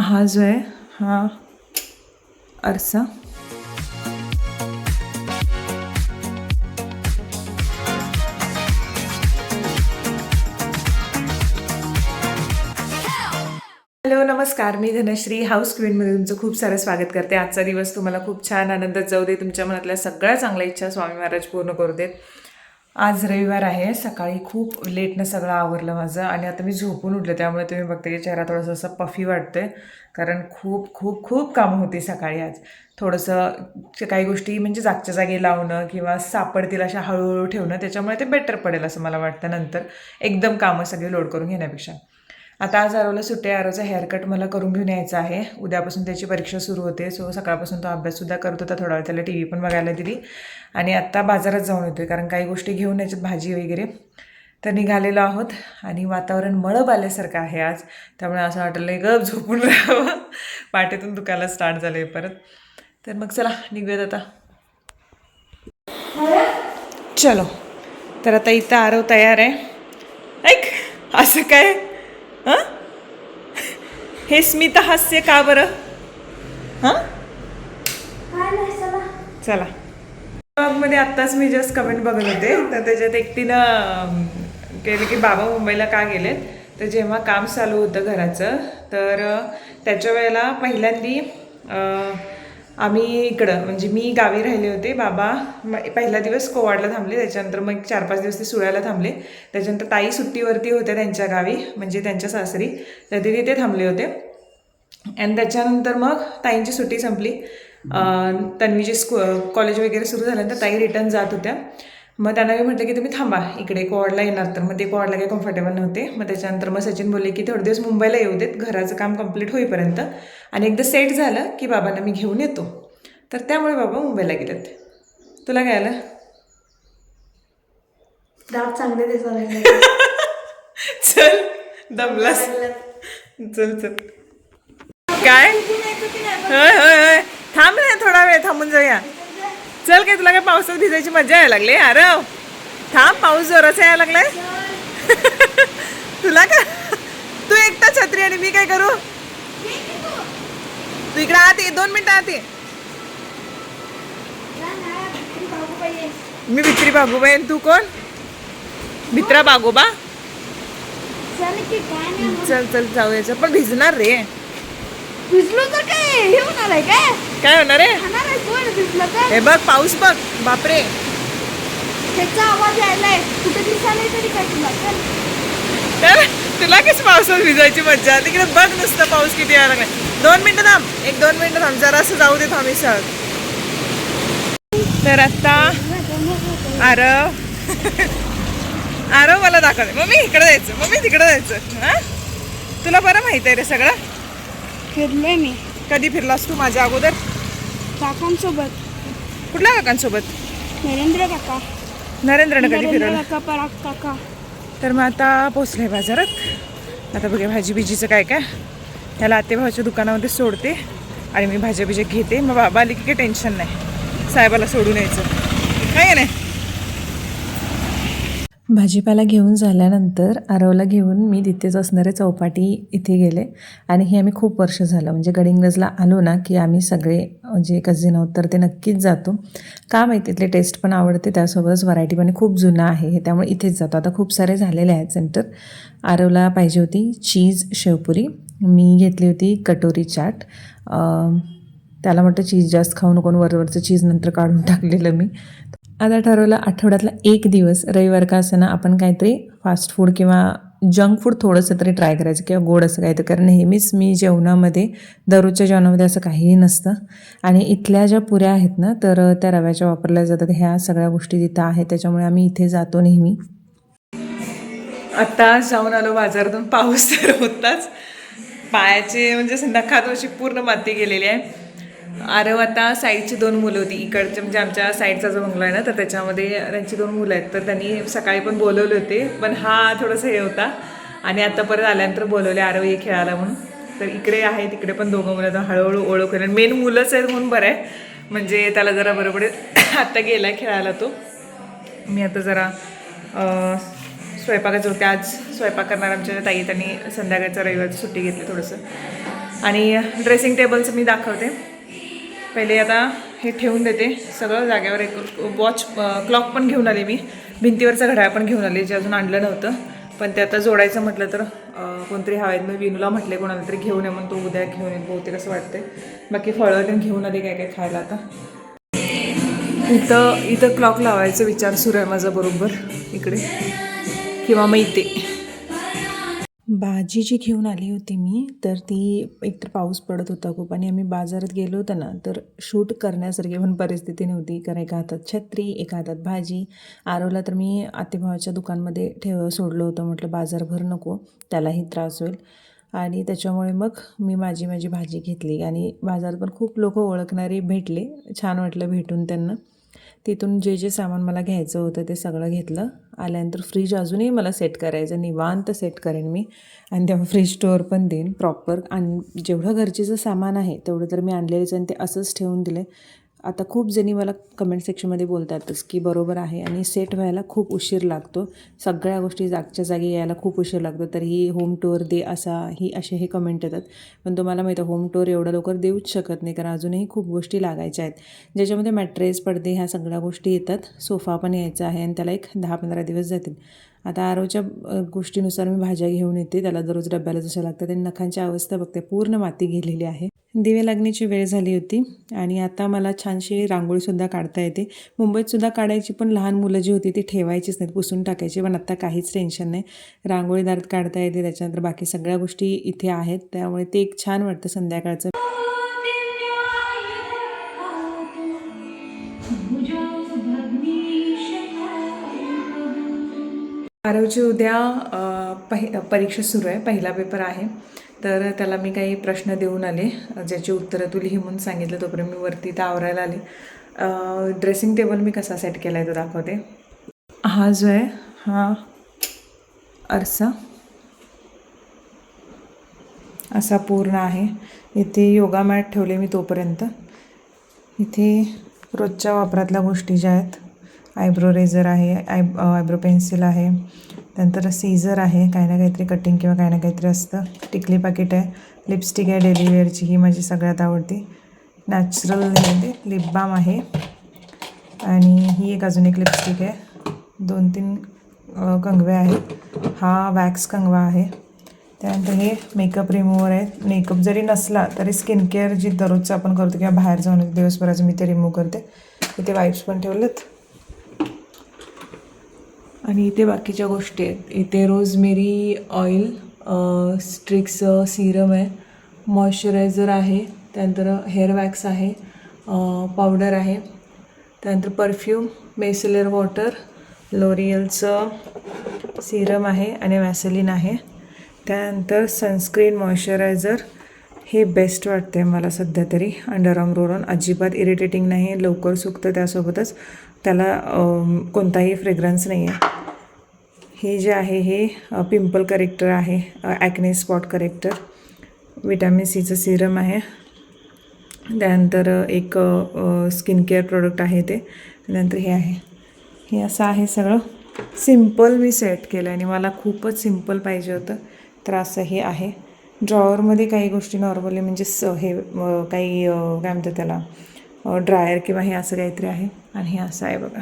हा जो आहे हा आरसा हॅलो नमस्कार, मी धनश्री हाऊस क्वीनमध्ये तुमचं खूप सारं स्वागत करते. आजचा दिवस तुम्हाला खूप छान आनंदात जाऊ दे. तुमच्या मनातल्या सगळ्या चांगल्या इच्छा स्वामी महाराज पूर्ण करू देत. आज रविवार आहे. सकाळी खूप लेटनं सगळं आवरलं माझं आणि आता मी झोपून उठले, त्यामुळे तुम्ही बघते की चेहरा थोडासा असा पफी वाटतोय, कारण खूप खूप खूप कामं होती सकाळी आज. थोडंसं काही गोष्टी म्हणजे जागच्या जागी लावणं किंवा सापडतील अशा हळूहळू ठेवणं, त्याच्यामुळे ते बेटर पडेल असं मला वाटतं. नंतर एकदम कामं सगळे लोड करून घेण्यापेक्षा आता आज आरोला सुट्टी. आरोचा हेअरकट मला करून घेऊन यायचा आहे. उद्यापासून त्याची परीक्षा सुरू होते. सो सकाळपासून तो अभ्याससुद्धा करत होता. थोडा वेळ त्याला टी व्ही पण बघायला दिली आणि आत्ता बाजारात जाऊन येतोय, कारण काही गोष्टी घेऊन याच्यात भाजी वगैरे. तर निघालेलो आहोत आणि वातावरण मळब आल्यासारखं आहे आज, त्यामुळे असं वाटलं गप झोपून राहावं. पाठीतून दुखायला स्टार्ट झालं आहे परत. तर मग चला निघूयात आता. चलो, तर आता इथं आरव तयार आहे. ऐक असं काय हां, हे स्मित हास्य का बरं? हां चला. ब्लॉगमध्ये आत्ताच मी जस्ट कमेंट बघत होते, तर त्याच्यात एकटीनं केलं की बाबा मुंबईला का गेलेत. तर जेव्हा काम चालू होतं घराचं, तर त्याच्या वेळेला पहिल्यांदी आम्ही इकडं म्हणजे मी गावी राहिले होते. बाबा पहिला दिवस कोवाडला थांबले, त्याच्यानंतर मग 4-5 दिवस ते सुळ्याला थांबले. त्याच्यानंतर ताई सुट्टीवरती होत्या त्यांच्या गावी, म्हणजे त्यांच्या सासरी, तर ते तिथे थांबले होते. आणि त्याच्यानंतर मग ताईंची सुट्टी संपली. तन्वीची कॉलेज वगैरे सुरू झाल्यानंतर ताई रिटर्न जात होत्या. मग त्यांना मी म्हटलं की तुम्ही थांबा, इकडे कोवाडला येणार. तर मग ते कोवाडला काही कम्फर्टेबल नव्हते. मग त्याच्यानंतर मग सचिन बोलले की थोडे दिवस मुंबईला येऊ देत, घराचं काम कंप्लीट होईपर्यंत, आणि एकदा सेट झालं की बाबांना मी घेऊन येतो. तर त्यामुळे बाबा मुंबईला गेलेत. तुला काय आलं? दात चांगले दिसत. चल दमलास, चल चल. काय होय होय होय, थांब रे, थोडा वेळ थांबून जाऊया. चल, काय तुला काय पावसात भिजायची मजा यायला लागली? अरे थांब, पाऊस जोराचा यायला लागलाय. तुला का, तू एकटा छत्री आणि मी काय करू? तू इकडे आत ये, 2 मिनिटं आत ये. मी भित्री बागोबा आहे. तू कोण? भित्रा बागोबा. चल चल जाऊया. पण भिजणार रे. भिजलो तर काय हे होणार आहे काय? काय होणार आहे? भिजलं तर हे बघ, पाऊस बघ, बापरे. त्याचा आवाज यायलाय, कुठे दिसायलाय तरी काय तुला? तर तुला कशी पावसात भिजायची मज्जा? तिकडे बघ नुसतं पाऊस किती यायला लागलाय. 2 मिनिटं थांब, 1-2 मिनिटं थांब, जरा असं जाऊ दे थांबी सर. तर आता आरव मला दाखवते. मम्मी इकडे जायचं, मम्मी तिकडे जायचं. हां, तुला बरं माहित आहे रे सगळं. फिरलोय मी. कधी फिरलास तू माझ्या अगोदर? काकांसोबत. कुठल्या काकांसोबत? नरेंद्र काका. नरेंद्रनं कधी फिरवलं? काका, पराग काका. तर मग आता पोचले बाजारात. आता बघा भाजी बिजीचं काय काय. ह्याला आतेभावाच्या दुकानामध्ये सोडते आणि मी भाज्या बिज्या घेते. मग बाबा आली की काही टेन्शन नाही, साहेबाला सोडून यायचं काय नाही. भाजीपाला घेऊन झाल्यानंतर आरवला घेऊन मी तिथेच असणारे चौपाटी इथे गेले. आणि हे आम्ही खूप वर्ष झालं म्हणजे गडिंग्लजला आलो ना की आम्ही सगळे जे कझिन आहोत तर ते नक्कीच जातो. का माहिती, तिथले टेस्ट पण आवडते, त्यासोबतच व्हरायटी पण खूप जुनं आहे हे, त्यामुळे इथेच जातो. आता खूप सारे झालेले आहेत सेंटर. आरवला पाहिजे होती चीज शेवपुरी, मी घेतली होती कटोरी चाट. त्याला म्हटलं चीज जास्त खाऊ नको, वरवरचं चीज नंतर काढून टाकलेलं मी. आता ठरवलं आठवड्यातला एक दिवस रविवार का असं ना आपण काहीतरी फास्ट फूड किंवा जंक फूड थोडंसं तरी ट्राय करायचं किंवा गोड असं काहीतरी. कारण नेहमीच मी जेवणामध्ये, दररोजच्या जेवणामध्ये असं काहीही नसतं. आणि इथल्या ज्या पुऱ्या आहेत ना तर त्या रव्याच्या वापरल्या जातात. ह्या सगळ्या गोष्टी तिथं आहेत, त्याच्यामुळे आम्ही इथे जातो नेहमी. आत्ता जाऊन आलो बाजारातून. पाऊस तर होताच, पायाचे म्हणजे नखात अशी पूर्ण माती गेलेली आहे. आरव आता साईडची 2 मुलं होती इकडचे, म्हणजे आमच्या साईडचा जो बंगला आहे ना तर त्याच्यामध्ये त्यांची 2 मुलं आहेत. तर त्यांनी सकाळी पण बोलवले होते, पण हा थोडंसं हे होता आणि आता परत आल्यानंतर बोलवले आरव ये खेळायला म्हणून. तर इकडे आहे, तिकडे पण 2 मुलं. तर हळूहळू ओळख होईल. मेन मुलंच आहेत म्हणून बरं आहे, म्हणजे त्याला जरा बरं पडेल. आत्ता गेला आहे खेळायला तो. मी आता जरा स्वयंपाकाचं होते. आज स्वयंपाक करणार आमच्या ताई, त्यांनी संध्याकाळचं रविवारची सुट्टी घेतली थोडंसं. आणि ड्रेसिंग टेबलचं मी दाखवते. पहिले आता हे ठेवून देते सगळं जागेवर. एक वॉच क्लॉक पण घेऊन आले मी, भिंतीवरचं घड्याळ पण घेऊन आले जे अजून आणलं नव्हतं, पण ते आता जोडायचं म्हटलं तर कोणतरी हवेत. मी विनूला म्हटले कोणाला तरी घेऊन ये म्हणून, तो उद्या घेऊन येईल बहुतेक असं वाटते. बाकी फळं पण घेऊन आले काय काय खायला. आता इथं क्लॉक लावायचा विचार सुरू आहे माझा बरोबर इकडे, किंवा मग इथे. भाजी जी घेऊन आली होती मी, तर ती एकतर पाऊस पडत होता खूप आणि आम्ही बाजारात गेलो होतो ना, तर शूट करण्यासारखी पण परिस्थिती नव्हती. कारण एका हातात छत्री, एका हातात भाजी. आरवला तर मी आतेभावाच्या दुकानमध्ये सोडलं होतं. म्हटलं बाजार भर नको, त्यालाही त्रास होईल. आणि त्याच्यामुळे मग मी माझी भाजी घेतली. आणि बाजारात पण खूप लोक ओळखणारे भेटले, छान वाटलं भेटून त्यांना. तिथून जे सामान मला घ्यायचं होतं ते सगळं घेतलं. आल्यानंतर फ्रीज अजूनही मला सेट करायचं, निवांत सेट करेन मी. आणि तेव्हा फ्रीज स्टोअर पण देईन प्रॉपर. आणि जेवढं गरजेचं सामान आहे तेवढं तर मी आणलेलंच आणि ते असंच ठेवून दिले. आता खूप जणी मला कमेंट सेक्शनमध्ये बोलतातच की बरोबर आहे, आणि सेट व्हायला खूप उशीर लागतो, सगळ्या गोष्टी जागच्या जागी यायला खूप उशीर लागतो. तरीही होम टूर दे असे हे कमेंट येतात. पण तुम्हाला माहिती आहे होम टूर एवढं लवकर देऊच शकत नाही, कारण अजूनही खूप गोष्टी लागायच्या आहेत, ज्याच्यामध्ये मॅट्रेस, पडदे, ह्या सगळ्या गोष्टी येतात. सोफा पण यायचा आहे आणि त्याला एक 10-15 दिवस जातील. आता आरोच्या गोष्टीनुसार मी भाज्या घेऊन येते, त्याला दररोज डब्याला जशा लागतात. आणि नखांची अवस्था बघते, पूर्ण माती गेलेली आहे. दिवे लागण्याची वेळ झाली होती आणि आता मला छानशी रांगोळीसुद्धा काढता येते. मुंबईतसुद्धा काढायची, पण लहान मुलं जी होती ती ठेवायचीच नाहीत, पुसून टाकायची. पण आत्ता काहीच टेन्शन नाही, रांगोळी दारात काढता येते. त्याच्यानंतर बाकी सगळ्या गोष्टी इथे आहेत, त्यामुळे ते एक छान वाटतं संध्याकाळचं. आरवची उद्या परीक्षा सुरू आहे, पहिला पेपर आहे. तर त्याला मी काही प्रश्न देऊन आले, ज्याची उत्तरं तू लिही म्हणून सांगितलं. तोपर्यंत मी वरती तर आवरायला आले. ड्रेसिंग टेबल मी कसा सेट केला आहे तो दाखवते. हा जो आहे हा आरसा असा पूर्ण आहे. इथे योगा मॅट ठेवले मी. तोपर्यंत इथे रोजच्या वापरातल्या गोष्टी ज्या आहेत, आयब्रो रेझर आहे, आयब्रो पेन्सिल आहे, त्यानंतर सीझर आहे, काही ना काहीतरी कटिंग किंवा काही ना काहीतरी असतं. टिकली पाकिट आहे, लिपस्टिक आहे डेली वेअरची, ही माझी सगळ्यात आवडती. नॅचरल हे लिप बाम आहे, आणि ही अजून एक लिपस्टिक आहे. 2-3 कंगवे आहेत. हा वॅक्स कंगवा आहे. त्यानंतर हे मेकअप रिमूव्हर आहे. मेकअप जरी नसला तरी स्किन केअर जी दररोजचं आपण करतो किंवा बाहेर जाऊन दिवसभराचं मी ते रिमूव्ह करते. इथे वाईप्स पण ठेवलेत. आणि इथे बाकीच्या गोष्टी आहेत. इथे रोजमेरी ऑइल, स्ट्रिक्स सिरम आहे, मॉइश्चरायझर आहे, त्यानंतर हेअर वॅक्स आहे, पावडर आहे, त्यानंतर परफ्यूम, मिसेलर वॉटर, लोरियलचं सिरम आहे आणि वॅसलिन आहे. त्यानंतर सनस्क्रीन, मॉइश्चरायझर, हे बेस्ट वाटते मला सध्या तरी. अंडर आर्म रोल ऑन अजिबात इरिटेटिंग नाही, लवकर सुकतं. त्यासोबतच त्याला कोणताही फ्रेग्रन्स नाही आहे. हे जे आहे हे पिंपल करेक्टर आहे, ॲक्ने स्पॉट करेक्टर. विटॅमिन सीचं सिरम आहे. त्यानंतर एक स्किन केअर प्रोडक्ट आहे ते. त्यानंतर हे आहे, हे असं आहे सगळं. सिम्पल मी सेट केलं आणि मला खूपच सिम्पल पाहिजे होतं, तर असं हे आहे. ड्रॉवरमध्ये काही गोष्टी नॉर्मली म्हणजे हे काही काय म्हणतात त्याला, ड्रायर किंवा हे असं काहीतरी आहे. आणि हे असं आहे बघा.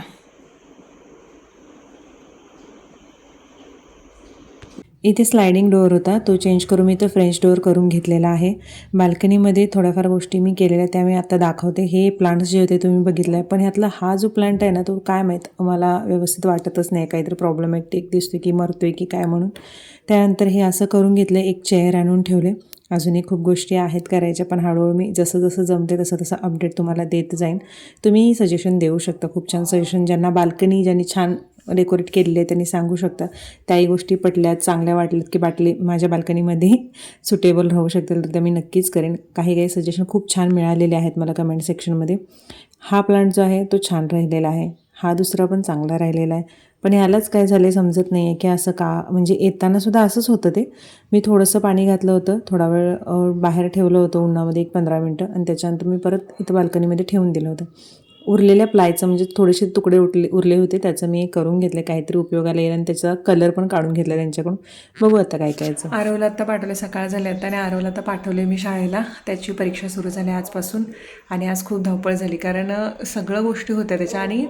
इथे स्लायडिंग डोअर होता, तो चेंज करून मी तो फ्रेंच डोअर करून घेतलेला आहे. बाल्कनीमध्ये थोड्याफार गोष्टी मी केलेल्या त्या मी आता दाखवते. हे प्लांट्स जे होते तुम्ही बघितलं आहे, पण ह्यातला हा जो प्लांट आहे ना, तो काय माहीत मला व्यवस्थित वाटतच नाही, काहीतरी प्रॉब्लेमॅटिक दिसतो की मरतोय की काय म्हणून. त्यानंतर हे असं करून घेतलं, एक चेअर आणून ठेवले. अजूनही खूप गोष्टी आहेत करायच्या, पण हळूहळू मी जसं जमते तसं अपडेट तुम्हाला देत जाईन. तुम्ही सजेशन देऊ शकता, खूप छान सजेशन. ज्यांनी छान डेकोरेट केलेले आहे त्यांनी सांगू शकता. त्याही गोष्टी पटल्यात, चांगल्या वाटल्यात की माझ्या बाल्कनीमध्ये सुटेबल राहू शकतील, तर त्या मी नक्कीच करेन. काही सजेशन खूप छान मिळालेले आहेत मला कमेंट सेक्शनमध्ये. हा प्लांट जो आहे तो छान राहिलेला आहे, हा दुसरा पण चांगला राहिलेला आहे. पण ह्यालाच काय झालं समजत नाही आहे की असं का, म्हणजे येतानासुद्धा असंच होतं. ते मी थोडंसं पाणी घातलं होतं, थोडा वेळ बाहेर ठेवलं होतं उन्हामध्ये, 1-15 मिनटं, आणि त्याच्यानंतर मी परत इथं बाल्कनीमध्ये ठेवून दिलं होतं. उरलेल्या प्लायचं म्हणजे थोडेसे तुकडे उरले होते, त्याचं मी करून घेतले, काहीतरी उपयोगाला येईल आणि त्याचा कलर पण काढून घेतला त्यांच्याकडून. बघू आता काय करायचं. आरवला आता पाठवले, सकाळ झाले आता, आणि आरवला आता पाठवले मी शाळेला. त्याची परीक्षा सुरू झाली आजपासून आणि आज खूप धावपळ झाली कारण सगळ्या गोष्टी होत्या त्याच्या, आणि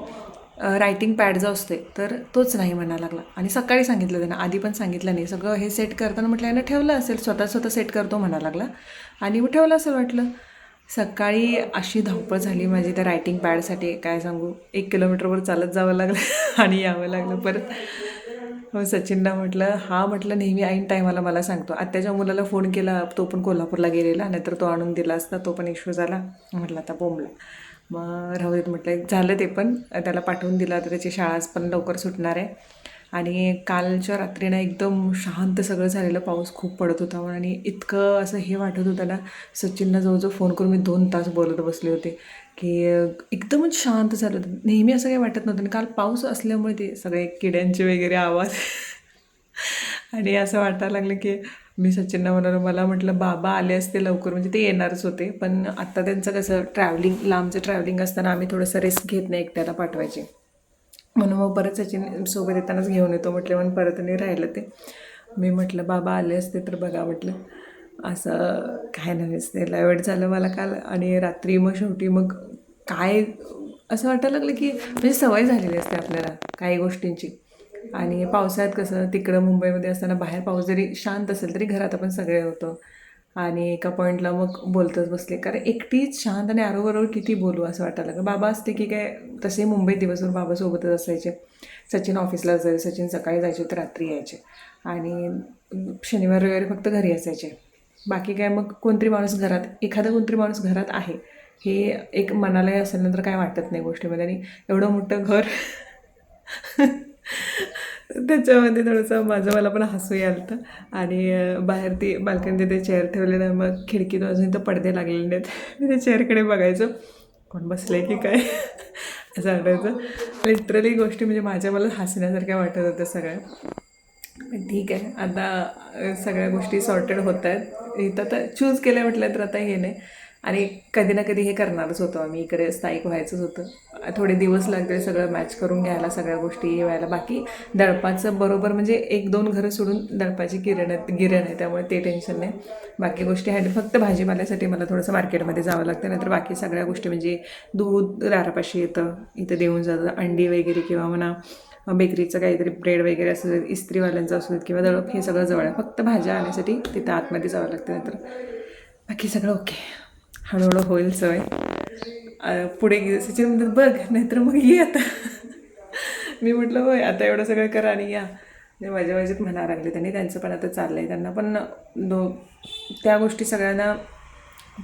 रायटिंग पॅड जो असते तर तोच नाही म्हणायला लागला. आणि सकाळी सांगितलं त्यांना, आधी पण सांगितलं नाही. सगळं हे सेट करताना म्हटलं यानं ठेवलं असेल, स्वतः सेट करतो म्हणायला लागला आणि मग ठेवलं असेल वाटलं. सकाळी अशी धावपळ झाली माझी त्या रायटिंग पॅडसाठी, काय सांगू. 1 किलोमीटरवर चालत जावं लागलं आणि यावं लागलं परत. मग सचिनला म्हटलं नेहमी ऐन टायमाला मला सांगतो. आत्याच्या मुलाला फोन केला, तो पण कोल्हापूरला गेलेला, नाहीतर तो आणून दिला असता, तो पण इश्यू झाला. म्हटलं आता बोंबला. मग राहू देत म्हटलं, झालं ते पण. त्याला पाठवून दिलं, आता त्याची शाळा पण लवकर सुटणार आहे. आणि कालच्या रात्रीनं एकदम शांत सगळं झालेलं, पाऊस खूप पडत होता आणि इतकं असं हे वाटत होतं ना. सचिनला जवळजवळ फोन करून मी 2 तास बोलत बसले होते की एकदमच शांत झालं होतं. नेहमी असं काही वाटत नव्हतं आणि काल पाऊस असल्यामुळे ते सगळे किड्यांचे वगैरे आवाज आणि असं वाटायला लागलं की मी सचिनला म्हणालो, मला म्हटलं बाबा आले असते लवकर, म्हणजे ते येणारच होते, पण आत्ता त्यांचं कसं लांबचं ट्रॅव्हलिंग असताना आम्ही थोडंसं रिस्क घेत नाही एकट्याला पाठवायची, म्हणून मग परत सचिन सोबत येतानाच घेऊन येतो म्हटलं. म्हणून परत नाही राहिलं ते. मी म्हटलं बाबा आले असते तर बघा म्हटलं. असं काय नव्हेच, त्याला वेळ झालं मला काल. आणि रात्री मग शेवटी मग काय असं वाटायला लागलं की म्हणजे सवय झालेली असते आपल्याला काही गोष्टींची. आणि पावसाळ्यात कसं तिकडं मुंबईमध्ये असताना बाहेर पाऊस जरी शांत असेल तरी घरात आपण सगळे होतो. आणि एका पॉईंटला मग बोलतच बसले, कारण एकटीच शांत आणि आरोबरोबर किती बोलू असं वाटायला लागलं. बाबा असते की काय, तसे मुंबईत दिवसभर बाबासोबतच असायचे. सचिन ऑफिसला जायचे, सचिन सकाळी जायचे तर रात्री यायचे, आणि शनिवार रविवारी फक्त घरी असायचे. बाकी काय मग कोणतरी माणूस घरात, एखादा कोणतरी माणूस घरात आहे हे एक मनालाही असेल नंतर काय वाटत नाही गोष्टीमध्ये. आणि एवढं मोठं घर त्याच्यामध्ये थोडंसं मला पण हसू यायला होतं. आणि बाहेर ती बाल्कनीत ते चेअर ठेवलेलं, मग खिडकीत अजून तर पडदे लागलेले नाहीत. मी त्या चेअरकडे बघायचं, कोण बसलं की काय असं वाटायचं. लिटरली गोष्टी म्हणजे मला हसण्यासारख्या वाटत होत्या सगळ्या. पण ठीक आहे, आता सगळ्या गोष्टी सॉर्टेड होत आहेत. इथं तर चूज केलं म्हटलं तर आता हे नाही. आणि कधी ना कधी हे करणारच होतो आम्ही, इकडे स्थायिक व्हायचंच होतं. थोडे दिवस लागले सगळं मॅच करून घ्यायला, सगळ्या गोष्टी व्हायला. बाकी दळपाचं बरोबर म्हणजे 1-2 घरं सोडून दळपाची गिरण आहे, त्यामुळे ते टेन्शन नाही. बाकी गोष्टी हँडल, फक्त भाजीपाल्यासाठी मला थोडंसं मार्केटमध्ये जावं लागतं, नाहीतर बाकी सगळ्या गोष्टी म्हणजे दूध दारापाशी येतं, इथं देऊन जातं. अंडी वगैरे किंवा म्हणा बेकरीचं काहीतरी ब्रेड वगैरे असू देत, इस्त्रीवाल्यांचं असू देत किंवा दळप, हे सगळं जवळ आहे. फक्त भाज्या आणण्यासाठी तिथं आतमध्ये जावं लागतं, नाहीतर बाकी सगळं ओके. हळूहळू होईल सवय. पुढे सचिन म्हणतात बघ, नाहीतर मग ये आता. मी म्हटलं होय, आता एवढं सगळं करा आणि या. माझ्यात म्हणायला लागले त्यांनी. त्यांचं पण आता चाललं आहे, त्यांना पण त्या गोष्टी सगळ्यांना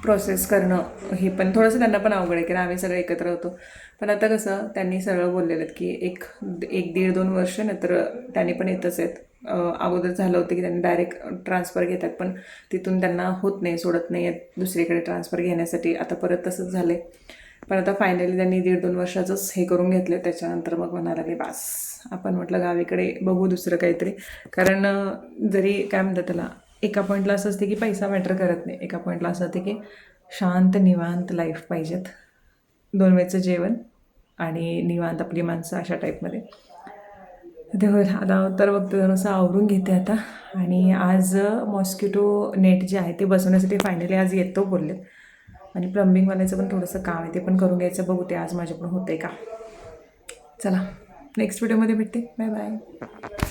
प्रोसेस करणं हे पण थोडंसं त्यांना पण अवघड आहे, की आम्ही सगळे एकत्र होतो. पण आता कसं त्यांनी सगळं बोललेलं की 1-1.5-2 वर्ष नंतर त्यांनी पण येतच आहेत. अगोदर झालं होतं की त्यांनी डायरेक्ट ट्रान्सफर घेतात, पण तिथून त्यांना होत नाही, सोडत नाही आहेत दुसरीकडे ट्रान्सफर घेण्यासाठी. आता परत तसंच झालं आहे. पण आता फायनली त्यांनी 1.5-2 वर्षाचंच हे करून घेतलं. त्याच्यानंतर मग म्हणायला लागले बास, आपण म्हटलं गावीकडे बघू दुसरं काहीतरी. कारण जरी काय म्हणतात त्याला, एका पॉईंटला असं असते की पैसा मॅटर करत नाही, एका पॉईंटला असं असते की शांत निवांत लाईफ पाहिजेत, 2 वेळचं जेवण आणि निवांत आपली माणसं, अशा टाईपमध्ये. तेव्हा आता तर बघते जरासं आवरून घेते आता. आणि आज मॉस्किटो नेट जे आहे ते बसवण्यासाठी फायनली आज येतो बोलले. आणि प्लंबिंगवाल्याचं पण थोडंसं काम आहे, ते पण करून घ्यायचं. बघू ते आज माझ्याकडून होतं आहे का. चला नेक्स्ट व्हिडिओमध्ये भेटते. Bye bye.